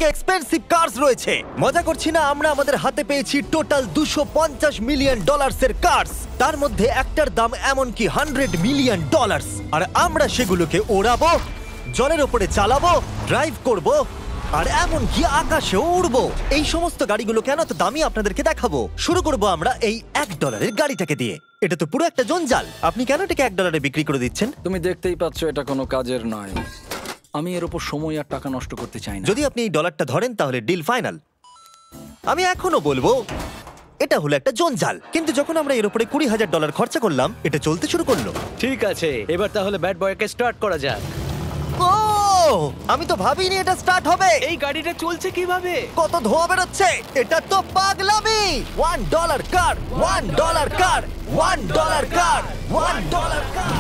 থেকে expensive curse রয়েছে। মজা করছি না, আমরা আমাদের হাতে পেয়েছি টোটাল $250 মিলিয়ন এর কার্স। তার মধ্যে একটার দাম এমনকি $100 মিলিয়ন। আর আমরা সেগুলোকে ওড়াবো, জলের ওপরে চালাবো, ড্রাইভ করব, আর এমনকি আকাশেও উড়বো। এই সমস্ত গাড়িগুলো কেন তো দামি আপনাদেরকে দেখাবো। শুরু করব আমরা এই $1 গাড়িটাকে দিয়ে। এটা তো পুরো একটা জঞ্জাল। আপনি কেন এটাকে $1 বিক্রি করে দিচ্ছেন? তুমি দেখতেই পাচ্ছ এটা কোনো কাজের নয়। আমি এর উপর সময় আর টাকা নষ্ট করতে চাই না। যদি আপনি এই ডলারটা ধরেন তাহলে ডিল ফাইনাল। আমি এখনো বলবো এটা হলো একটা জঞ্জাল, কিন্তু যখন আমরা এর উপরে $20,000 খরচা করলাম, এটা চলতে শুরু করলো। ঠিক আছে, এবার তাহলে ব্যাড বয়কে স্টার্ট করা যাক। ও, আমি তো ভাবিনি এটা স্টার্ট হবে। এই গাড়িটা চলছে কিভাবে? কত ধোঁয়া বেরোচ্ছে, এটা তো পাগলামি। $1 কার, $1 কার, $1 কার, $1 কার।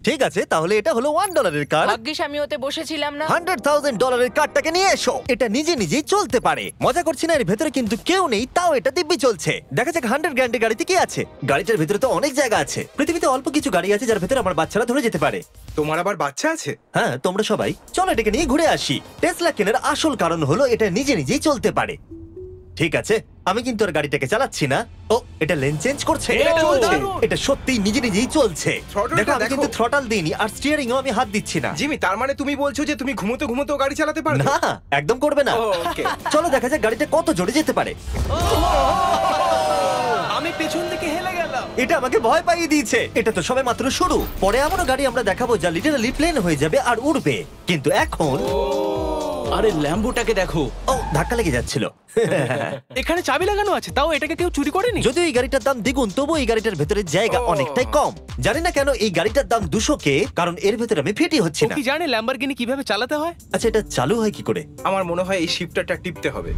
ঠিক আছে, তাহলে এটা হলো $1 কার। ভাগ্যিস আমি ওতে বসেছিলাম না। $100,000 কারটাকে নিয়ে এসো। এটা নিজে নিজেই চলতে পারে। মজা করছি না, এর ভেতরে কিন্তু কেউ নেই, তাও এটা দিব্যি চলছে। দেখা যাক 100 গ্র্যান্ডের গাড়িতে কি আছে। গাড়িটার ভেতরে তো অনেক জায়গা আছে। পৃথিবীতে অল্প কিছু গাড়ি আছে যার ভেতরে আমার বাচ্চারা ধরে যেতে পারে। তোমার আবার বাচ্চা আছে? হ্যাঁ, তোমরা সবাই চলো এটাকে নিয়ে ঘুরে আসি। টেসলা কেনার আসল কারণ হলো এটা নিজে নিজেই চলতে পারে। ঠিক আছে, আমি কিন্তু আর গাড়িটাকে চালাচ্ছি না। ও, এটা লেন চেঞ্জ করছে। এটা চলছে। এটা সত্যিই নিজে নিজেই চলছে। Throttle-টা দেখো, আমি দেখো। কিন্তু থ্রটাল দিইনি, আর স্টিয়ারিংও আমি হাত দিচ্ছি না। জিমি, তার মানে তুমি বলছো যে তুমি ঘুমোতে ঘুমোতেও গাড়ি চালাতে পারবে? না, একদম করবে না। ওকে। চলো দেখা যাক গাড়িটা কত জোরে যেতে পারে। আমি পেছন থেকে হেলে গেলাম। এটা আমাকে ভয় পাইয়ে দিয়েছে। এটা তো সবে মাত্র শুরু। পরে এমনও গাড়ি আমরা দেখাবো যা লিটারালি প্লেন হয়ে যাবে আর উড়বে। কিন্তু এখন আরে ল্যাম্বোটাকে দেখো, ও, ধাক্কা লেগে যাচ্ছিল। এখানে চাবি লাগানো আছে, তাও এটাকে কেউ চুরি করেনি। যদিও এই গাড়িটার দাম দ্বিগুণ, তবু এই গাড়িটার ভেতরে জায়গা অনেকটাই কম। জানি না কেন এই গাড়িটার দাম 200K, কারণ এর ভেতরে আমি ফিটি হচ্ছি ও না। কি জানে ল্যাম্বরগিনি কিভাবে চালাতে হয়? আচ্ছা, এটা চালু হয় কি করে? আমার মনে হয় এই শিফটারটা টিপতে হবে।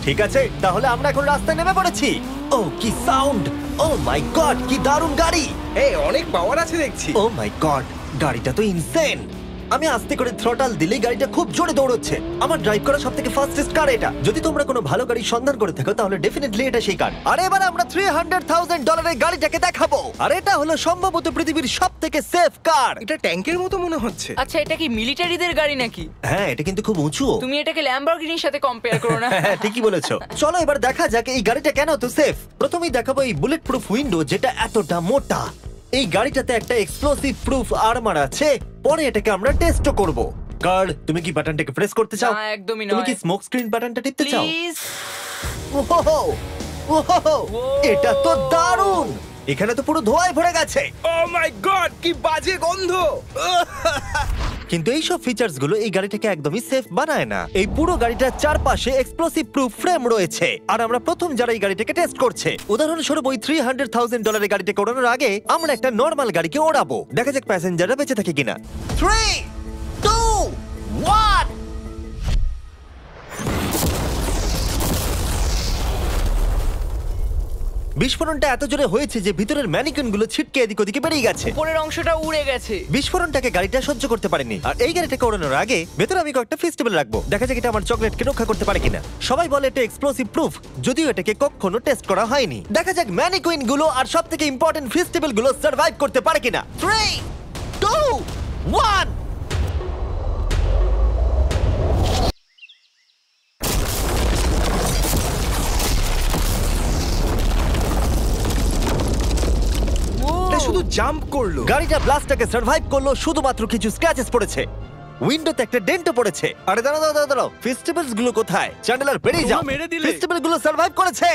ঠিক আছে, তাহলে আমরা এখন রাস্তায় নেমে পড়েছি। ও, কি সাউন্ড! ও মাই গড, কি দারুণ গাড়ি! এই অনেক পাওয়ার আছে দেখছি। ও মাই গড, গাড়িটা তো ইনসেন। আমি আস্তে করে থ্রটাল দিলেই গাড়িটা খুব জোরে দৌড়চ্ছে। আমার ড্রাইভ করা সবথেকে ফাস্টেস্ট কার এটা। যদি তোমরা কোনো ভালো গাড়ির সন্ধান করে থাকো তাহলে ডেফিনেটলি এটা সেই কার। আর এবার আমরা $300,000 এর গাড়িটাকে দেখাবো। আর এটা হলো সম্ভবত পৃথিবীর সবথেকে সেফ কার। এটা ট্যাঙ্কের মতো মনে হচ্ছে। আচ্ছা, এটা কি মিলিটারিদের গাড়ি নাকি? হ্যাঁ, এটা কিন্তু খুব উঁচু। তুমি এটাকে ল্যাম্বরগিনির সাথে কম্পেয়ার করো না। হ্যাঁ, ঠিকই বলেছো। চলো এবার দেখা যাক এই গাড়িটা কেন তো সেফ। প্রথমেই দেখাবো এই বুলেট প্রুফ উইন্ডো, যেটা এতটা মোটা। এই গাড়িটাতে একটা এক্সপ্লোসিভ প্রুফ আর্মার আছে। পরে এটাকে আমরা টেস্টও করব। কার্ল, তুমি কি বাটনটাকে প্রেস করতে চাও? না, একদমই তুমি নয়। কি স্মোক স্ক্রিন বাটনটা টিপতে চাও? প্লিজ। ওহো, ওহো, এটা তো দারুণ। এখানে তো পুরো ধোঁয়ায় ভরে গেছে। ও মাই গড, কি বাজে গন্ধ! কিন্তু এই সব ফিচার্স গুলো এই গাড়িটাকে একদমই সেফ বানায় না। এই পুরো গাড়িটার চারপাশে এক্সপ্লোসিভ প্রুফ ফ্রেম রয়েছে, আর আমরা প্রথম যারা এই গাড়িটাকে টেস্ট করছে। উদাহরণস্বরূপ ওই $300,000 এর গাড়িটাকে ওড়ানোর আগে আমরা একটা নর্মাল গাড়িকে ওড়াবো। দেখা যাক প্যাসেঞ্জাররা বেঁচে থাকে কিনা। 3, 2, 1। বিস্ফোরণটা এত জোরে হয়েছে যে ভিতরের ম্যানিকুইন গুলো ছিটকে এদিক ওদিকে বেরিয়ে গেছে। উপরের অংশটা উড়ে গেছে। বিস্ফোরণটাকে গাড়িটা সহ্য করতে পারেনি। আর এই গাড়িটাকে ওড়ানোর আগে ভেতরে আমি কয়েকটা ফেস্টিভ্যাল রাখবো, দেখা যাক এটা আমার চকলেটকে রক্ষা করতে পারে কিনা। সবাই বলে এটা এক্সপ্লোসিভ প্রুফ, যদিও এটাকে কখনো টেস্ট করা হয়নি। দেখা যাক ম্যানিকুইন গুলো আর সবথেকে ইম্পর্টেন্ট ফেস্টিভ্যাল গুলো সার্ভাইভ করতে পারে কিনা। 3, 2, 1। এটা শুধু জাম্প করলো। গাড়িটা ব্লাস্টটাকে সার্ভাইভ করলো, শুধুমাত্র কিছু স্ক্র্যাচেস পড়েছে। উইন্ডোতে একটা ডেন্টও পড়েছে। আরে দাঁড়াও, ফেস্টিভ্যালস গুলো কোথায়? চ্যান্ডেলার বেরিয়ে যাও। তোমরা মেরে দিলে। ফেস্টিভ্যাল গুলো সার্ভাইভ করেছে।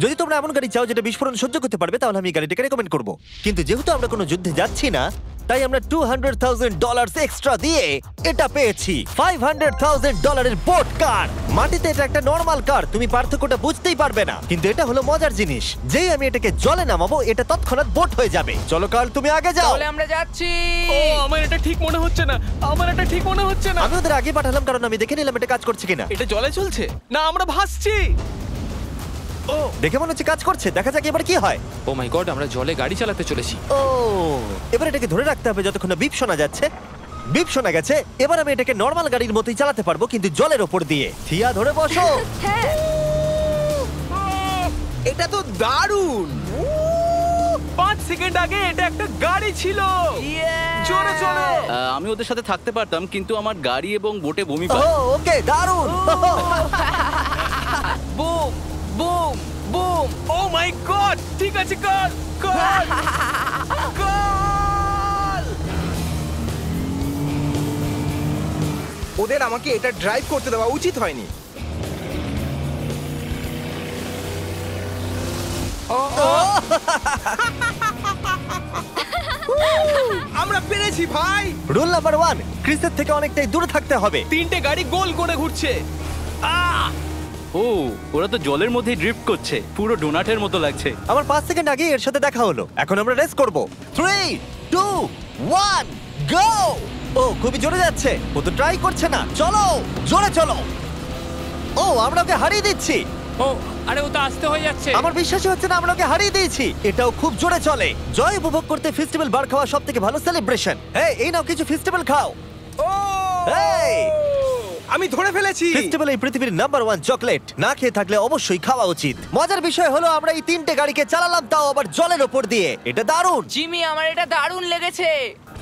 যদি তোমরা এমন গাড়ি চাও যেটা বিস্ফোরণ সহ্য করতে পারবে, তাহলে আমি এই গাড়িটাকে রেকমেন্ড করব। কিন্তু যেহেতু আমরা কোনো যুদ্ধে যাচ্ছি না, তাই আমরা $200,000 এক্সট্রা দিয়ে এটা পেয়েছি। $500,000 এর বোট কার। মাটিতে এটা একটা নর্মাল কার, তুমি পার্থক্যটা বুঝতেই পারবে না। কিন্তু এটা হলো মজার জিনিস, যেই আমি এটাকে জলে নামাবো এটা তৎক্ষণাৎ বোট হয়ে যাবে। চলো কার, তুমি আগে যাও। তাহলে আমরা যাচ্ছি। ও, আমার এটা ঠিক মনে হচ্ছে না, আমার এটা ঠিক মনে হচ্ছে না। আমি ওদের আগে পাঠালাম কারণ আমি দেখে নিলাম এটা কাজ করছে কিনা। এটা জলে চলছে না, আমরা ভাসছি। ও, দেখে মনে হচ্ছে কাজ করছে, দেখা যাক এবার কি হয়। ও মাই গড, আমরা জলে গাড়ি চালাতে চলেছি। ও, এবার এটাকে ধরে রাখতে হবে যতক্ষণ না বিপ শোনা যাচ্ছে। বিপ শোনা গেছে, এবার আমি এটাকে নর্মাল গাড়ির মতোই চালাতে পারবো, কিন্তু জলের ওপর দিয়ে। থিয়া, ধরে বসো। হ্যাঁ। এটা তো দারুণ। 5 সেকেন্ড আগে এটা একটা গাড়ি ছিল। জোরে চলো। আমি ওদের সাথে থাকতে পারতাম, কিন্তু আমার গাড়ি এবং বোটে বমি ও পায়। ওকে দারুণ বুম বুম বুম। ও মাই গড, ঠিক আছে, কর কর কর। ওদের আমাকে এটা ড্রাইভ করতে দেওয়া উচিত হয়নি। আমরা পেরেছি ভাই। রুল নাম্বার 1, ক্রিসের থেকে অনেকটাই দূরে থাকতে হবে। 3টে গাড়ি গোল করে ঘুরছে। ও, ওরা তো জলের মধ্যেই ড্রিফট করছে, পুরো ডোনাটের মতো লাগছে। আমার 5 সেকেন্ড আগে এর সাথে দেখা হলো। এখন আমরা রেস করব। 3 2 1 গো। ও খুবই জোরে যাচ্ছে, ও তো ট্রাই করছে না। চলো জোরে চলো। ও আমরা ওকে হারিয়ে দিচ্ছি। ও আরে ও তো আসতে হয়ে যাচ্ছে। আমার বিশ্বাসই হচ্ছে না আমরা ওকে হারিয়ে দিয়েছি। এটাও খুব জোরে চলে। জয় উপভোগ করতে ফেস্টিভ্যাল বার খাওয়া সব থেকে ভালো সেলিব্রেশন। এই নাও কিছু ফেস্টিভ্যাল খাও। ও এই আমি ধরে ফেলেছি। ফেস্টিভ্যাল এই পৃথিবীর নাম্বার 1 চকলেট। না খেয়ে থাকলে অবশ্যই খাওয়া উচিত। মজার বিষয় হলো আমরা এই 3টে গাড়িকে চালালাম, তাও আবার জলের ওপর দিয়ে। এটা দারুণ। জিমি, আমার এটা দারুণ লেগেছে।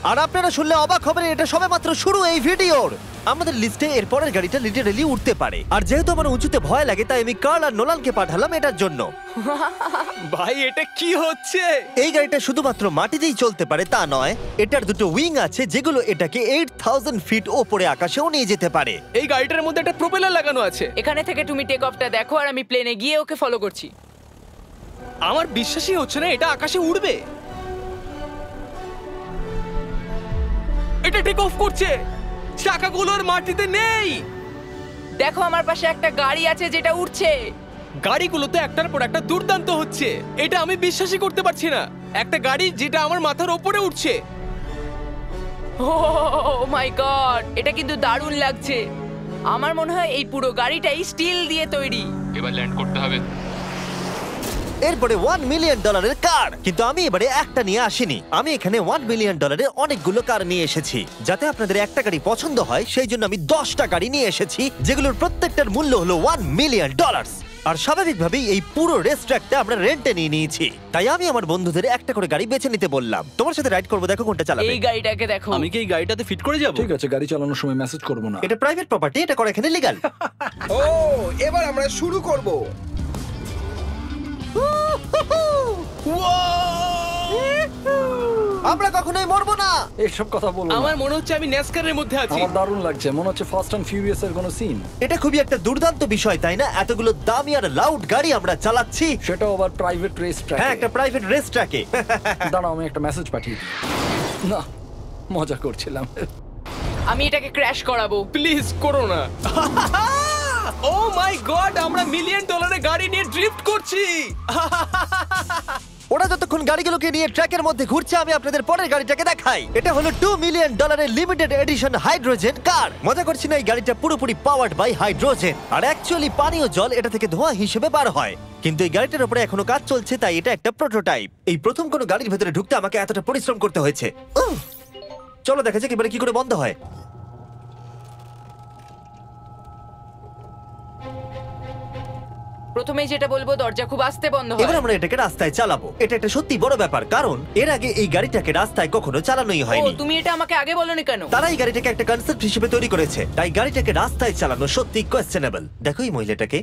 আর আপনারা শুনলে অবাক হবেন, এটা সবেমাত্র শুরু এই ভিডিওর। আমাদের লিস্টে এর পরের গাড়িটা লিটারালি উঠতে পারে। আর যেহেতু আমার উঁচুতে ভয় লাগে, তাই আমি কার্ল আর নোলানকে পাঠালাম এটার জন্য। ভাই এটা কি হচ্ছে? এই গাড়িটা শুধুমাত্র মাটিতেই চলতে পারে তা নয়, এটার দুটো উইং আছে যেগুলো এটাকে 8000 ফিট ওপরে আকাশেও নিয়ে যেতে পারে। এই গাড়িটার মধ্যে একটা প্রপেলার লাগানো আছে। এখানে থেকে তুমি টেক অফটা দেখো আর আমি প্লেনে গিয়ে ওকে ফলো করছি। আমার বিশ্বাসই হচ্ছে না এটা আকাশে উড়বে। এটা টেক অফ করছে, চাকাগুলোর মাটিতে নেই। দেখো আমার পাশে একটা গাড়ি আছে যেটা উঠছে। গাড়িগুলো তো একটার পর একটা দুর্দান্ত হচ্ছে। এটা আমি বিশ্বাসই করতে পারছি না, একটা গাড়ি যেটা আমার মাথার ওপরে উঠছে। ও মাই গড, এটা কিন্তু দারুণ লাগছে। আমার মনে হয় এই পুরো গাড়িটাই স্টিল দিয়ে তৈরি। এবার ল্যান্ড করতে হবে। এরপরে $1 মিলিয়ন কার। কিন্তু আমি এবারে একটা নিয়ে আসিনি, আমি এখানে $1 মিলিয়ন অনেকগুলো কার নিয়ে এসেছি। যাতে আপনাদের একটা গাড়ি পছন্দ হয় সেই জন্য আমি 10টা গাড়ি নিয়ে এসেছি, যেগুলোর প্রত্যেকটার মূল্য হলো $1 মিলিয়ন। আর স্বাভাবিকভাবেই এই পুরো রেস ট্র্যাকটা আমরা রেন্টে নিয়ে নিয়েছি। তাই আমি আমার বন্ধুদের একটা করে গাড়ি বেছে নিতে বললাম। তোমার সাথে রাইড করবো, দেখো কোনটা চালাবে। এই গাড়িটাকে দেখো। আমি কি এই গাড়িটাতে ফিট করে যাব? ঠিক আছে, গাড়ি চালানোর সময় মেসেজ করবো না। এটা প্রাইভেট প্রপার্টি, এটা করা এখানে লিগ্যাল। ও এবার আমরা শুরু করব। আমরা কখনোই মরবো না। এইসব কথা বলো না। আমার মনে হচ্ছে আমি ন্যাসকারের মধ্যে আছি। আমার দারুণ লাগছে, মনে হচ্ছে ফাস্ট অ্যান্ড ফিউরিয়াস এর কোনো সিন। এটা খুবই একটা দুর্দান্ত বিষয়, তাই না? এতগুলো দামি আর লাউড গাড়ি আমরা চালাচ্ছি। সেটাও আবার প্রাইভেট রেস ট্র্যাক। হ্যাঁ, একটা প্রাইভেট রেস ট্র্যাকে। দাঁড়াও, আমি একটা মেসেজ পাঠিয়ে দিই। না, মজা করছিলাম। আমি এটাকে ক্র্যাশ করাবো। প্লিজ করো না। ও মাই গড, আমরা $1 মিলিয়ন গাড়ি নিয়ে ড্রিফট করছি। ওরা যতক্ষণ গাড়িগুলোকে নিয়ে ট্র্যাকের মধ্যে ঘুরছে, আমি আপনাদের পরের গাড়িটাকে দেখাই। এটা হলো $2 million limited edition hydrogen car. মজা করছি না, এই গাড়িটা পুরোপুরি পাওয়ার্ড বাই হাইড্রোজেন। আর অ্যাকচুয়ালি পানীয় জল এটা থেকে ধোঁয়া হিসেবে বার হয়। কিন্তু এই গাড়িটার উপরে এখনো কাজ চলছে, তাই এটা একটা প্রোটোটাইপ। এই প্রথম কোনো গাড়ির ভেতরে ঢুকতে আমাকে এতটা পরিশ্রম করতে হয়েছে। চলো দেখা যাক এবারে কি করে বন্ধ হয়। প্রথমেই যেটা বলবো, দরজা খুব আস্তে বন্ধ এবার হয়। আমরা এটাকে রাস্তায় চালাবো। এটা একটা সত্যি বড় ব্যাপার, কারণ এর আগে এই গাড়িটাকে রাস্তায় কখনো চালানোই ও, হয়নি। তুমি এটা আমাকে আগে বলনি কেন? তারা এই গাড়িটাকে একটা কনসেপ্ট হিসেবে তৈরি করেছে, তাই গাড়িটাকে রাস্তায় চালানো সত্যি কোয়েশ্চেনেবল। দেখো এই মহিলাটাকে,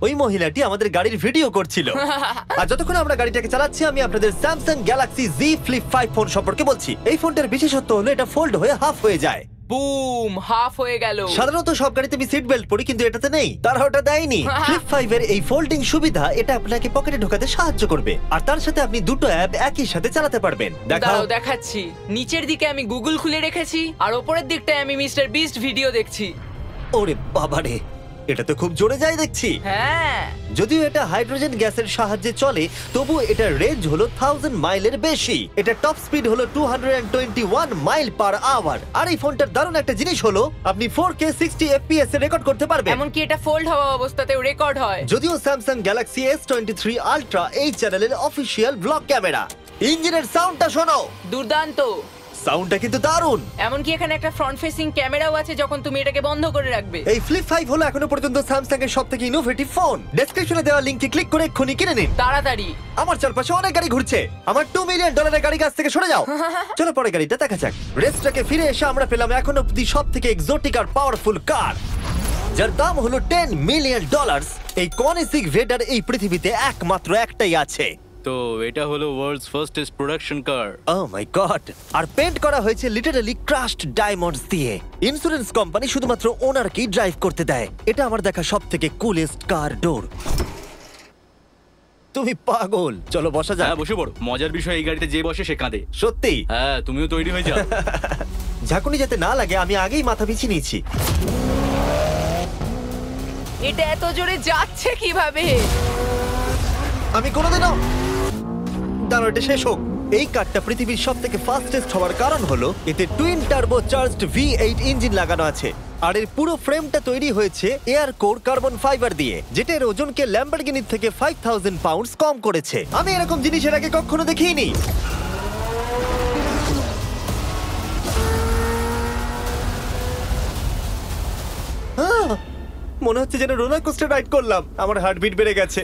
ওই মহিলাটি আমাদের গাড়ির ভিডিও করছিল। আর যতক্ষণ আমরা গাড়িটাকে চালাচ্ছি, আমি আপনাদের Samsung Galaxy Z Flip 5 phone সম্পর্কে বলছি। এই ফোনটার বিশেষত্ব হলো এটা ফোল্ড হয়ে হাফ হয়ে যায়। বুম, হাফ হয়ে গেল। সাধারণত সব গাড়িতে আমি সিট বেল্ট পরি, কিন্তু এটাতে নেই। তারা ওটা দেয়নি। ফ্লিপ 5 এর এই ফোল্ডিং সুবিধা, এটা আপনাকে পকেটে ঢোকাতে সাহায্য করবে। আর তার সাথে আপনি দুটো অ্যাপ একই সাথে চালাতে পারবেন। দেখাও। দাঁড়াও দেখাচ্ছি। নিচের দিকে আমি গুগল খুলে রেখেছি, আর ওপরের দিকটায় আমি মিস্টার বিস্ট ভিডিও দেখছি। ওরে বাবারে, এটা তো খুব জোরে যায় দেখছি। হ্যাঁ, যদিও এটা হাইড্রোজেন গ্যাসের সাহায্যে চলে, তবু এটার রেঞ্জ হলো 1000 মাইলের বেশি। এটা টপ স্পিড হলো 221 মাইল পার আওয়ার। আর এই ফোনটার দারুণ একটা জিনিস হলো, আপনি 4K 60 FPS এ রেকর্ড করতে পারবেন। এমনকি এটা ফোল্ড হওয়া অবস্থাতেও রেকর্ড হয়। যদিও স্যামসাং গ্যালাক্সি S23 আলট্রা এই চ্যানেলের অফিসিয়াল ব্লগ ক্যামেরা। ইঞ্জিনের সাউন্ডটা শোনো। দুর্দান্ত। সাউন্ডটা কিন্তু দারুণ। এমনকি এখানে একটা ফ্রন্ট ফেসিং ক্যামেরাও আছে যখন তুমি এটাকে বন্ধ করে রাখবে। এই ফ্লিপ 5 হলো এখনো পর্যন্ত স্যামসাং এর সবথেকে ইনোভেটিভ ফোন। ডেসক্রিপশনে দেওয়া লিংকে ক্লিক করে এক্ষুনি কিনে নিন। তাড়াতাড়ি। আমার চারপাশে অনেক গাড়ি ঘুরছে। আমার $2 মিলিয়ন গাড়ি কাছ থেকে সরে যাও। চলো পরে গাড়িটা দেখা যাক। রেসটাকে ফিরে এসে আমরা পেলাম এখন অব্দি সবথেকে এক্সোটিক আর পাওয়ারফুল কার, যার দাম হলো $10 মিলিয়ন। এই কনিসিক ভেডার এই পৃথিবীতে একমাত্র একটাই আছে। তো এটা হলো ওয়ার্ল্ডস ফার্স্টেস্ট প্রোডাকশন কার। ও মাই গড! আর পেন্ট করা হয়েছে লিটারালি ক্রাশড ডায়মন্ডস দিয়ে। ইন্স্যুরেন্স কোম্পানি শুধুমাত্র ওনারকেই ড্রাইভ করতে দেয়। এটা আমার দেখা সবথেকে কুলেস্ট কার ডোর। তুমি পাগল। চলো বসা যাক। হ্যাঁ বসে পড়ো। মজার বিষয় এই গাড়িতে যে বসে সে কাঁদে। সত্যি? হ্যাঁ তুমিও তৈরি হয়ে যাও। ঝাঁকুনি যাতে না লাগে আমি আগেই মাথা পিছিয়ে নিয়েছি। এটা এত জোরে যাচ্ছে কিভাবে? আমি কোনোদিনও দাঁড়ো, এটা শেষ হোক। এই কারটা পৃথিবীর সবথেকে ফাস্টেস্ট হওয়ার কারণ হলো এতে twin turbo charged V8 engine লাগানো আছে। আর এর পুরো ফ্রেমটা তৈরি হয়েছে এয়ার কোর কার্বন ফাইবার দিয়ে, যেটা এর ওজনকে ল্যাম্বরগিনির থেকে 5000 পাউন্ডস কম করেছে। আমি এরকম জিনিসের আগে কখনো দেখিনি। মনে হচ্ছে যেন রোলার কোস্টার রাইড করলাম। আমার হার্টবিট বেড়ে গেছে।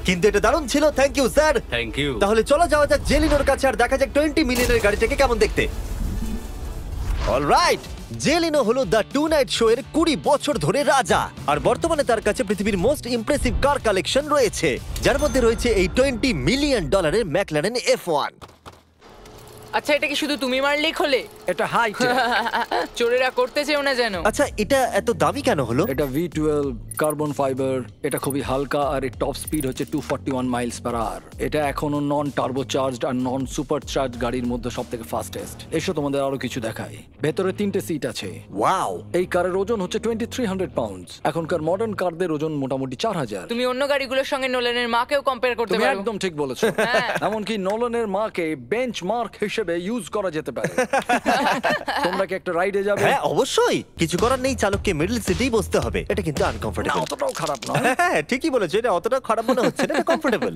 কিন্তু এটা দারুণ ছিল। Thank you sir. Thank you. তাহলে চলো যাওয়া যাক জেলিনোর কাছে আর দেখা যাক 20 মিলিয়নের গাড়িটাকে কেমন দেখতে। অলরাইট, জেলিনো হলো দ্য টু নাইট শো এর 20 বছর ধরে রাজা। আর বর্তমানে তার কাছে পৃথিবীর মোস্ট ইমপ্রেসিভ কার কালেকশন রয়েছে, যার মধ্যে রয়েছে এই $20 মিলিয়ন ম্যাকলারেন F1। আচ্ছা, এটা কি শুধু তুমি মারলেই খোলে? এটা হাইট। চোরেরা করতে চেও না যেন। আচ্ছা, এটা এত দামি কেন হলো? এটা V12 কার্বন ফাইবার। এটা খুবই হালকা আর এর টপ স্পিড হচ্ছে 241 মাইলস পার আওয়ার। এটা এখনো নন টার্বো চার্জড আর নন সুপার চার্জ গাড়ির মধ্যে সবথেকে ফাস্টেস্ট। এসো তোমাদের আরো কিছু দেখাই। ভেতরে 3টে সিট আছে। ওয়াও! এই কারের ওজন হচ্ছে 2300 পাউন্ডস। এখনকার মডার্ন কারদের ওজন মোটামুটি 4000। তুমি অন্য গাড়িগুলোর সঙ্গে নোলানের মাকেও কম্পেয়ার করতে তুমি পারো। একদম ঠিক বলেছো। হ্যাঁ। এমনকি নোলানের মাকে বেঞ্চমার্ক হিসেবে ইউজ করা যেতে পারে। তোমরা কি একটা রাইডে যাবে? হ্যাঁ অবশ্যই। কিছু করার নেই, চালককে মিডল সিটেই বসতে হবে। এটা কিন্তু না, আনকমফোর্টেবল। অতটাও খারাপ নয়। হ্যাঁ ঠিকই বলেছো, এটা অতটা খারাপ মনে হচ্ছে না, এটা কমফোর্টেবল।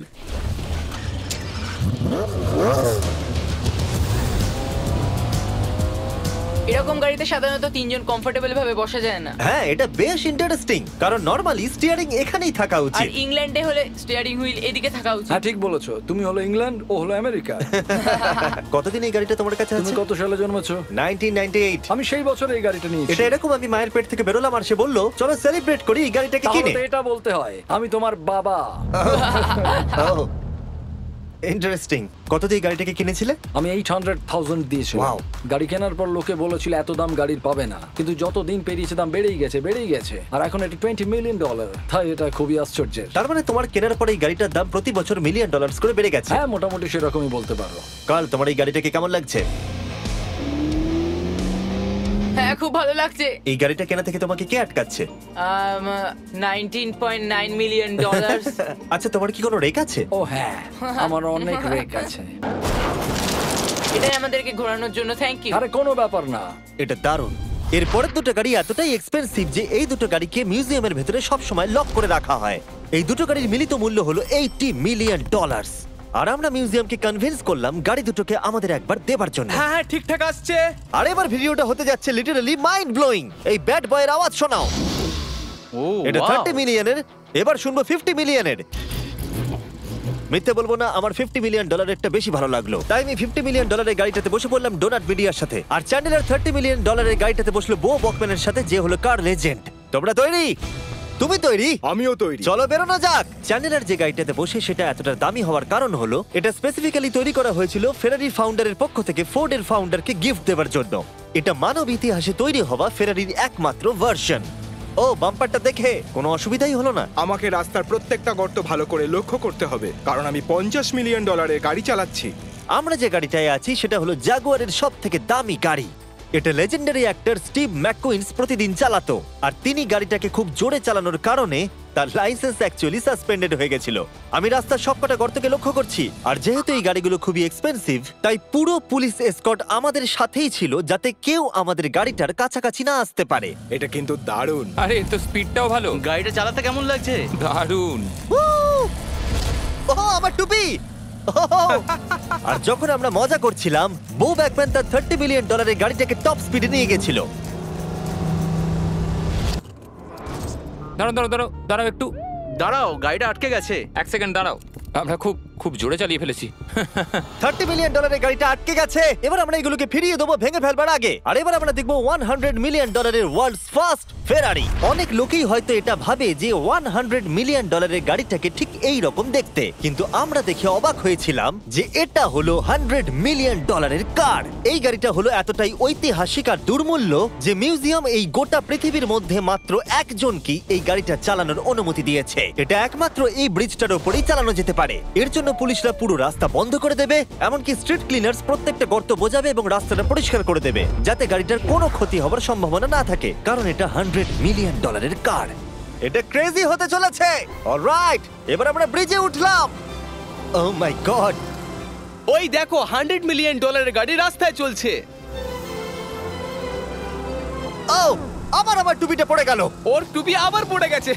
এরকম গাড়িতে সাধারণত 3 জন কমফোর্টেবল ভাবে বসা যায় না। হ্যাঁ এটা বেশ ইন্টারেস্টিং, কারণ নরমালি স্টিয়ারিং এখানেই থাকা আর উচিত। ইংল্যান্ডে হলে স্টিয়ারিং হুইল এদিকে থাকা উচিত। হ্যাঁ ঠিক বলেছো। তুমি হলো ইংল্যান্ড, ও হলো আমেরিকা। কতদিন এই গাড়িটা তোমার কাছে তুমি আছে? কত সালে জন্মেছো? 1998। আমি সেই বছর এই গাড়িটা নিয়েছি। এটা এরকম আমি মায়ের পেট থেকে বেরোলাম আর সে বললো চলো সেলিব্রেট করি এই গাড়িটাকে তাহলে কিনে। তো এটা বলতে হয় আমি তোমার বাবা। ইন্টারেস্টিং। কত দিয়ে এই গাড়িটাকে কিনেছিলে? আমি 800,000 দিয়েছিলাম। Wow. গাড়ি কেনার পর লোকে বলেছিল এত দাম গাড়ির পাবে না, কিন্তু যত দিন পেরিয়েছে দাম বেড়েই গেছে। আর এখন এটা $20 মিলিয়ন। তাই এটা খুবই আশ্চর্যের। তার মানে তোমার কেনার পরে এই গাড়িটার দাম প্রতি বছর $1 মিলিয়ন করে বেড়ে গেছে। হ্যাঁ মোটামুটি সেরকমই বলতে পারো। কাল তোমার এই গাড়িটাকে কেমন লাগছে? হ্যাঁ খুব ভালো লাগছে। এই গাড়িটা কেনা থেকে তোমাকে কে আটকাচ্ছে? $19.9 মিলিয়ন। আচ্ছা তোমার কি কোনো রেক আছে? ও হ্যাঁ, আমার অনেক রেক আছে। এটাই আমাদেরকে ঘোরানোর জন্য থ্যাংক ইউ। আরে কোনো ব্যাপার না। এটা দারুণ। এর পরের দুটো গাড়ি এতটাই এক্সপেন্সিভ যে এই দুটো গাড়িকে মিউজিয়ামের ভেতরে সব সময় লক করে রাখা হয়। এই দুটো গাড়ির মিলিত মূল্য হলো $80 মিলিয়ন। আর আমরা মিউজিয়ামকে কনভিন্স করলাম গাড়ি দুটোকে আমাদের একবার দেবার জন্য। হ্যাঁ হ্যাঁ ঠিকঠাক আসছে। আর এবার ভিডিওটা হতে যাচ্ছে লিটারালি মাইন্ড ব্লোয়িং। এই ব্যাড বয়ের আওয়াজ শোনাও। ও এটা wow! 30 মিলিয়নের, এবার শুনবো 50 মিলিয়নের। মিথ্যে বলবো না, আমার $50 মিলিয়ন বেশি ভালো লাগলো, তাই আমি $50 মিলিয়ন গাড়িটাতে বসে পড়লাম ডোনাট মিডিয়ার সাথে। আর চ্যান্ডেলার $30 মিলিয়ন গাড়িটাতে বসলো বো বকম্যানের সাথে, যে হলো কার লেজেন্ড। তোমরা তৈরি? তুমি তৈরি? আমিও তৈরি। চলো বেরোনো যাক। চ্যান্ডেলার যে গাড়িটাতে বসে সেটা এতটা দামি হওয়ার কারণ হলো এটা স্পেসিফিক্যালি তৈরি করা হয়েছিল ফেরারি ফাউন্ডারের পক্ষ থেকে ফোর্ডের ফাউন্ডারকে গিফট দেওয়ার জন্য। এটা মানব ইতিহাসে তৈরি হওয়া ফেরারির একমাত্র ভার্সন। ও বাম্পারটা দেখে কোনো অসুবিধাই হলো না। আমাকে রাস্তার প্রত্যেকটা গর্ত ভালো করে লক্ষ্য করতে হবে, কারণ আমি $50 মিলিয়ন গাড়ি চালাচ্ছি। আমরা যে গাড়িটায় আছি সেটা হলো জাগুয়ারের সবথেকে দামি গাড়ি। এটা লেজেন্ডারি অ্যাক্টর স্টিভ ম্যাককুইন্স প্রতিদিন চালাতো, আর তিনি গাড়িটাকে খুব জোরে চালানোর কারণে তার লাইসেন্স অ্যাকচুয়ালি সাসপেন্ডেড হয়ে গেছিল। আমি রাস্তার সবকটা গর্তকে লক্ষ্য করছি, আর যেহেতু এই গাড়িগুলো খুবই এক্সপেন্সিভ তাই পুরো পুলিশ এসকর্ট আমাদের সাথেই ছিল, যাতে কেউ আমাদের গাড়িটার কাছাকাছি না আসতে পারে। এটা কিন্তু দারুণ। আরে এর তো স্পিডটাও ভালো। গাড়িটা চালাতে কেমন লাগছে? দারুণ। ও আমার টুপি! আর যখন আমরা মজা করছিলাম, বো ব্যাকম্যান তার $30 মিলিয়ন গাড়িটাকে টপ স্পিডে নিয়ে গেছিল। দাঁড়াও দাঁড়াও দাঁড়াও দাঁড়াও একটু, দাঁড়াও, গাড়িটা আটকে গেছে। 1 সেকেন্ড দাঁড়াও। আমরা খুব জোরে চালিয়ে ফেলেছি। $30 মিলিয়ন গাড়িটা আটকে গেছে। এবার আমরা এগুলোকে ফিরিয়ে দেবো ভেঙে ফেলবার আগে। আর এবার আমরা দেখবো $100 মিলিয়ন ওয়ার্ল্ডস ফার্স্ট ফেরারি। অনেক লোকেই হয়তো এটা ভাবে যে $100 মিলিয়ন গাড়িটাকে ঠিক এই রকম দেখতে, কিন্তু আমরা দেখে অবাক হয়েছিলাম যে এটা হলো $100 মিলিয়ন কার। এই গাড়িটা হলো এতটাই ঐতিহাসিক আর দুর্মূল্য যে মিউজিয়াম এই গোটা পৃথিবীর মধ্যে মাত্র একজনকেই এই গাড়িটা চালানোর অনুমতি দিয়েছে। এটা একমাত্র এই ব্রিজটার উপরেই চালানো যেতে পারে। এর জন্য পুলিশরা পুরো রাস্তা বন্ধ করে দেবে, এমনকি স্ট্রিট ক্লিনার্স প্রত্যেকটা গর্ত বোঝাবে এবং রাস্তাটা পরিষ্কার করে দেবে, যাতে গাড়িটার কোনো ক্ষতি হবার সম্ভাবনা না থাকে, কারণ এটা $100 মিলিয়ন কার। এটা ক্রেজি হতে চলেছে। অলরাইট, এবার আমরা ব্রিজে উঠলাম। ও মাই গড, ওই দেখো $100 মিলিয়ন গাড়ি রাস্তায় চলছে। ও আমার টুপিটা পড়ে গেল। ওর টুপি আবার পড়ে গেছে।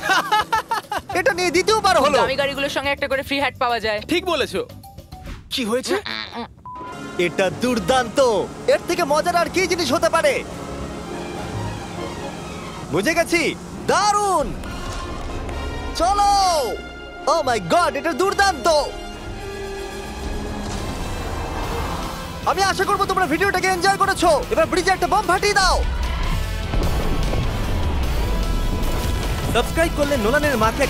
এটা নিয়ে দ্বিতীয়বার হলো। দামি গাড়িগুলোর সঙ্গে একটা করে ফ্রি হ্যাট পাওয়া যায়। ঠিক বলেছো। কি হয়েছে? এটা দুর্দান্ত। এর থেকে মজার আর কি জিনিস হতে পারে? বুঝে গেছি, দারুণ। চলো। ও মাই গড, এটা দুর্দান্ত। আমি আশা করবো তোমরা ভিডিওটাকে এনজয় করেছো। এবার ব্রিজে একটা বম ফাটিয়ে দাও। সাবস্ক্রাইব করলে নোলানের মাকে